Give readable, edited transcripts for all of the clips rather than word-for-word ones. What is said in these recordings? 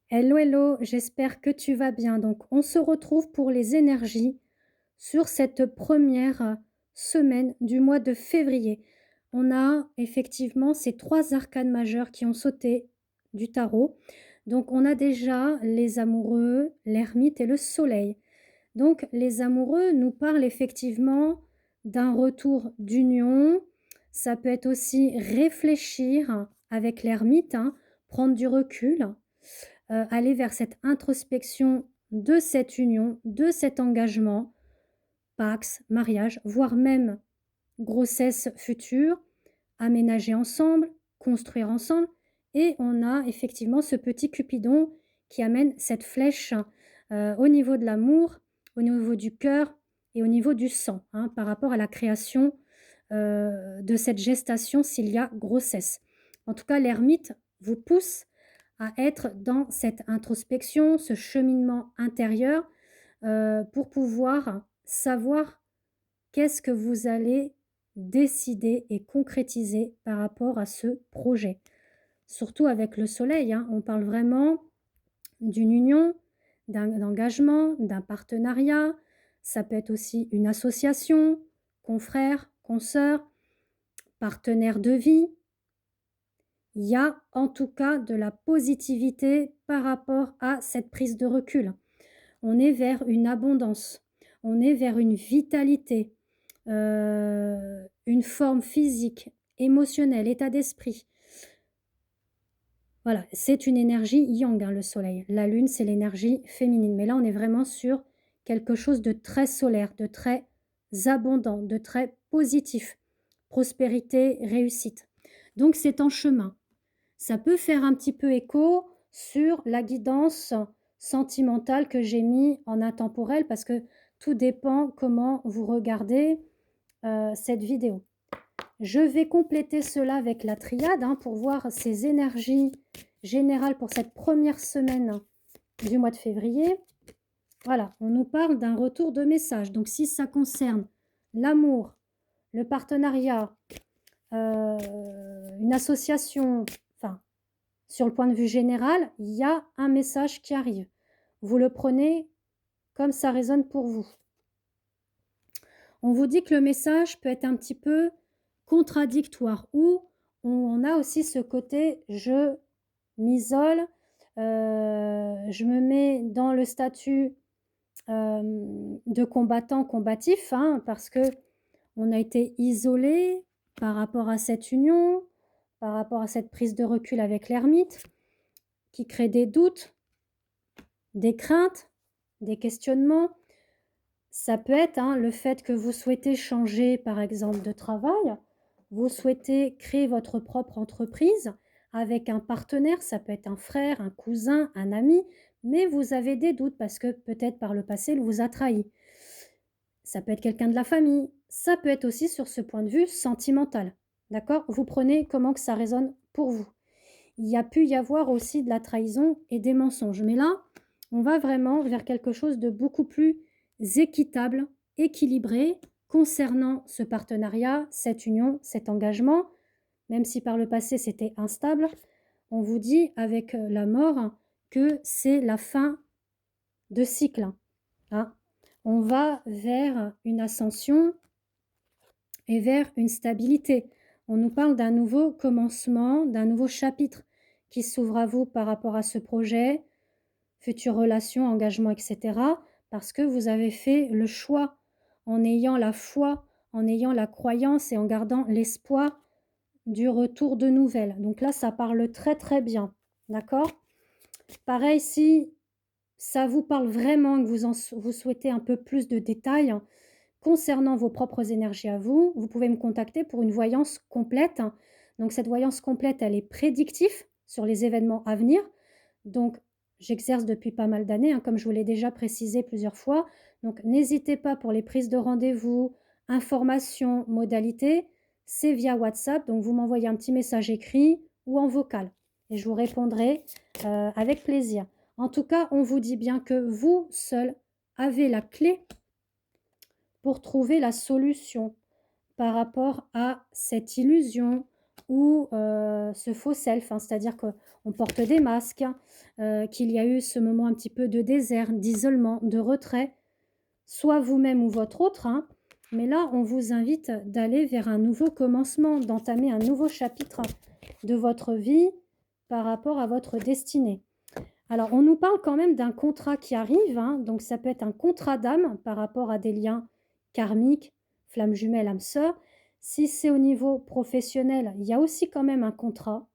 Hello, hello, j'espère que tu vas bien. Donc, on se retrouve pour les énergies sur cette première semaine du mois de février. On a effectivement ces trois arcanes majeurs qui ont sauté du tarot. Donc, on a déjà les amoureux, l'ermite et le soleil. Donc, les amoureux nous parlent effectivement d'un retour d'union. Ça peut être aussi réfléchir avec l'ermite, hein, prendre du recul, aller vers cette introspection de cette union, de cet engagement, pax, mariage, voire même grossesse future, aménager ensemble, construire ensemble. Et on a effectivement ce petit Cupidon qui amène cette flèche au niveau de l'amour, au niveau du cœur et au niveau du sang, hein, par rapport à la création de cette gestation s'il y a grossesse. En tout cas, l'ermite vous pousse à être dans cette introspection, ce cheminement intérieur, pour pouvoir savoir qu'est-ce que vous allez décider et concrétiser par rapport à ce projet. Surtout avec le soleil, hein, on parle vraiment d'une union, d'un engagement, d'un partenariat. Ça peut être aussi une association, confrères, consoeurs, partenaires de vie. Il y a en tout cas de la positivité par rapport à cette prise de recul. On est vers une abondance, on est vers une vitalité, une forme physique, émotionnelle, état d'esprit. Voilà, c'est une énergie yang, hein, le soleil. La lune, c'est l'énergie féminine. Mais là, on est vraiment sur quelque chose de très solaire, de très abondant, de très positif. Prospérité, réussite. Donc, c'est en chemin. Ça peut faire un petit peu écho sur la guidance sentimentale que j'ai mis en intemporel parce que tout dépend comment vous regardez cette vidéo. Je vais compléter cela avec la triade, hein, pour voir ces énergies générales pour cette première semaine du mois de février. Voilà, on nous parle d'un retour de message. Donc si ça concerne l'amour, le partenariat, une association, enfin, sur le point de vue général, il y a un message qui arrive. Vous le prenez comme ça résonne pour vous. On vous dit que le message peut être un petit peu contradictoire ou on a aussi ce côté je m'isole, je me mets dans le statut de combattant combatif, hein, parce que on a été isolé par rapport à cette union, par rapport à cette prise de recul avec l'ermite qui crée des doutes, des craintes, des questionnements. Ça peut être, hein, le fait que vous souhaitez changer, par exemple, de travail, vous souhaitez créer votre propre entreprise avec un partenaire, ça peut être un frère, un cousin, un ami, mais vous avez des doutes parce que peut-être par le passé, il vous a trahi. Ça peut être quelqu'un de la famille, ça peut être aussi sur ce point de vue sentimental. D'accord? Vous prenez comment que ça résonne pour vous. Il y a pu y avoir aussi de la trahison et des mensonges. Mais là, on va vraiment vers quelque chose de beaucoup plus équitable, équilibré concernant ce partenariat, cette union, cet engagement. Même si par le passé c'était instable, on vous dit avec la mort que c'est la fin de cycle, hein. On va vers une ascension et vers une stabilité. On nous parle d'un nouveau commencement, d'un nouveau chapitre qui s'ouvre à vous par rapport à ce projet, future relation, engagement, etc. Parce que vous avez fait le choix en ayant la foi, en ayant la croyance et en gardant l'espoir du retour de nouvelles. Donc là, ça parle très très bien. D'accord? Pareil, si ça vous parle vraiment, que vous souhaitez un peu plus de détails, concernant vos propres énergies à vous, vous pouvez me contacter pour une voyance complète. Donc cette voyance complète, elle est prédictive sur les événements à venir. Donc j'exerce depuis pas mal d'années, hein, comme je vous l'ai déjà précisé plusieurs fois. Donc n'hésitez pas pour les prises de rendez-vous, informations, modalités, c'est via WhatsApp. Donc vous m'envoyez un petit message écrit ou en vocal et je vous répondrai avec plaisir. En tout cas, on vous dit bien que vous seul avez la clé pour trouver la solution par rapport à cette illusion ou ce faux self, hein, c'est-à-dire qu'on porte des masques, qu'il y a eu ce moment un petit peu de désert, d'isolement, de retrait, soit vous-même ou votre autre, hein. Mais là, on vous invite d'aller vers un nouveau commencement, d'entamer un nouveau chapitre de votre vie par rapport à votre destinée. Alors, on nous parle quand même d'un contrat qui arrive, hein, donc ça peut être un contrat d'âme par rapport à des liens karmiques, flammes jumelles, âmes sœurs. Si c'est au niveau professionnel, il y a aussi quand même un contrat,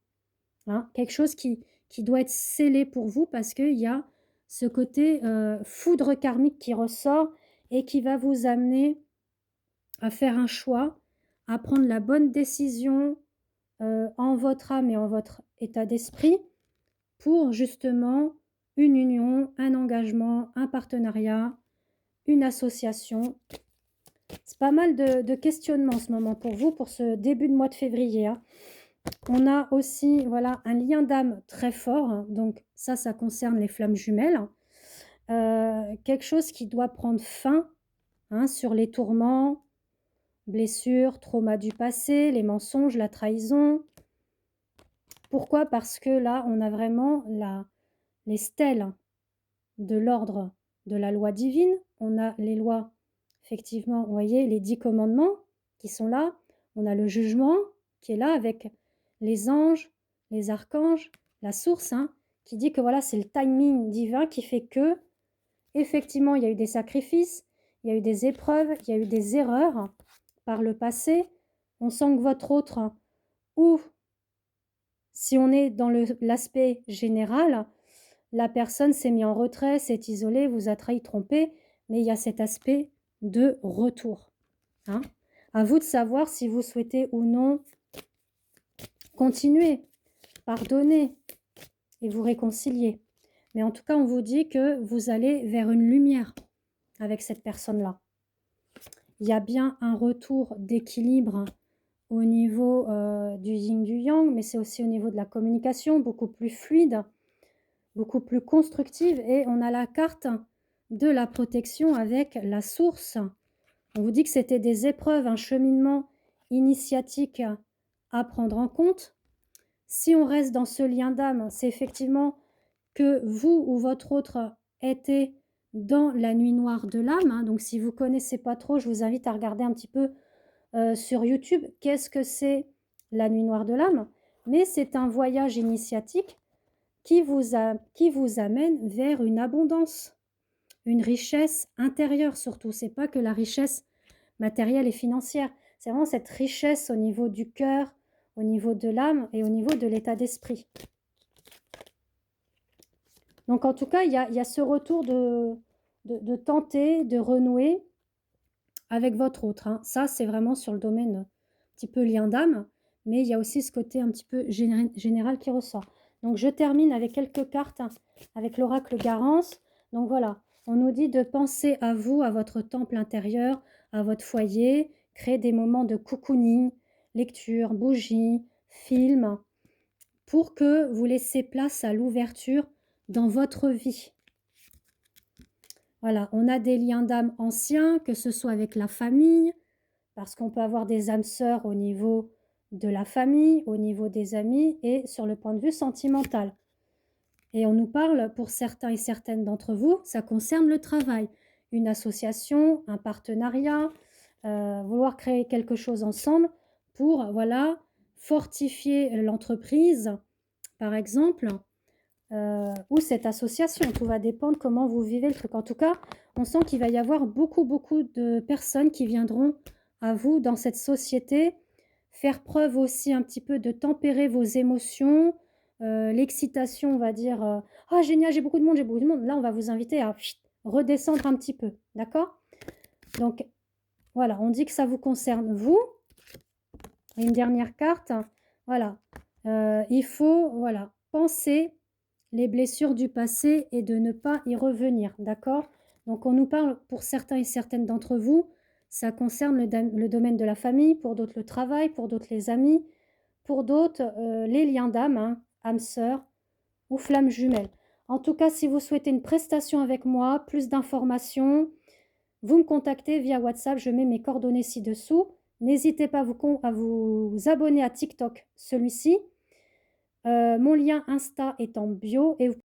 hein, quelque chose qui doit être scellé pour vous parce qu'il y a ce côté foudre karmique qui ressort et qui va vous amener à faire un choix, à prendre la bonne décision en votre âme et en votre état d'esprit pour justement une union, un engagement, un partenariat, une association. C'est pas mal de questionnements en ce moment pour vous, pour ce début de mois de février, hein. On a aussi, voilà, un lien d'âme très fort, hein, donc ça concerne les flammes jumelles. Quelque chose qui doit prendre fin, hein, sur les tourments, blessures, traumas du passé, les mensonges, la trahison. Pourquoi? Parce que là, on a vraiment les stèles de l'ordre de la loi divine. On a les lois, effectivement, vous voyez, les 10 commandements qui sont là. On a le jugement qui est là avec les anges, les archanges, la source, hein, qui dit que voilà, c'est le timing divin qui fait que, effectivement, il y a eu des sacrifices, il y a eu des épreuves, il y a eu des erreurs par le passé. On sent que votre autre, ou si on est dans l'aspect général, la personne s'est mise en retrait, s'est isolée, vous a trahi, trompé, mais il y a cet aspect de retour, hein. À vous de savoir si vous souhaitez ou non continuer, pardonner et vous réconcilier. Mais en tout cas, on vous dit que vous allez vers une lumière avec cette personne-là. Il y a bien un retour d'équilibre au niveau du yin, du yang, mais c'est aussi au niveau de la communication, beaucoup plus fluide, beaucoup plus constructive. Et on a la carte de la protection avec la source. On vous dit que c'était des épreuves, un cheminement initiatique à prendre en compte. Si on reste dans ce lien d'âme, c'est effectivement que vous ou votre autre était dans la nuit noire de l'âme, hein. Donc si vous ne connaissez pas trop, je vous invite à regarder un petit peu sur YouTube qu'est-ce que c'est la nuit noire de l'âme. Mais c'est un voyage initiatique qui vous amène vers une abondance, une richesse intérieure surtout. C'est pas que la richesse matérielle et financière, c'est vraiment cette richesse au niveau du cœur, au niveau de l'âme et au niveau de l'état d'esprit. Donc en tout cas, il y a ce retour de tenter, de renouer avec votre autre, hein. Ça, c'est vraiment sur le domaine un petit peu lien d'âme, mais il y a aussi ce côté un petit peu général qui ressort. Donc je termine avec quelques cartes, hein, avec l'oracle Garance. Donc voilà, on nous dit de penser à vous, à votre temple intérieur, à votre foyer, créer des moments de cocooning, lecture, bougie, film, pour que vous laissiez place à l'ouverture dans votre vie. Voilà, on a des liens d'âme anciens, que ce soit avec la famille, parce qu'on peut avoir des âmes sœurs au niveau de la famille, au niveau des amis et sur le point de vue sentimental. Et on nous parle, pour certains et certaines d'entre vous, ça concerne le travail, une association, un partenariat, vouloir créer quelque chose ensemble pour, voilà, fortifier l'entreprise, par exemple, ou cette association. Tout va dépendre comment vous vivez le truc. En tout cas, on sent qu'il va y avoir beaucoup de personnes qui viendront à vous dans cette société, faire preuve aussi un petit peu de tempérer vos émotions, l'excitation, on va dire, ah génial, j'ai beaucoup de monde, j'ai beaucoup de monde. Là, on va vous inviter à redescendre un petit peu, d'accord? Donc, voilà, on dit que ça vous concerne, vous. Et une dernière carte, voilà, il faut, voilà, penser les blessures du passé et de ne pas y revenir, d'accord? Donc on nous parle, pour certains et certaines d'entre vous, ça concerne le domaine de la famille, pour d'autres le travail, pour d'autres les amis, pour d'autres les liens d'âme, hein, âme sœur ou flamme jumelle. En tout cas, si vous souhaitez une prestation avec moi, plus d'informations, vous me contactez via WhatsApp, je mets mes coordonnées ci-dessous. N'hésitez pas à vous abonner à TikTok, celui-ci. Mon lien Insta est en bio et vous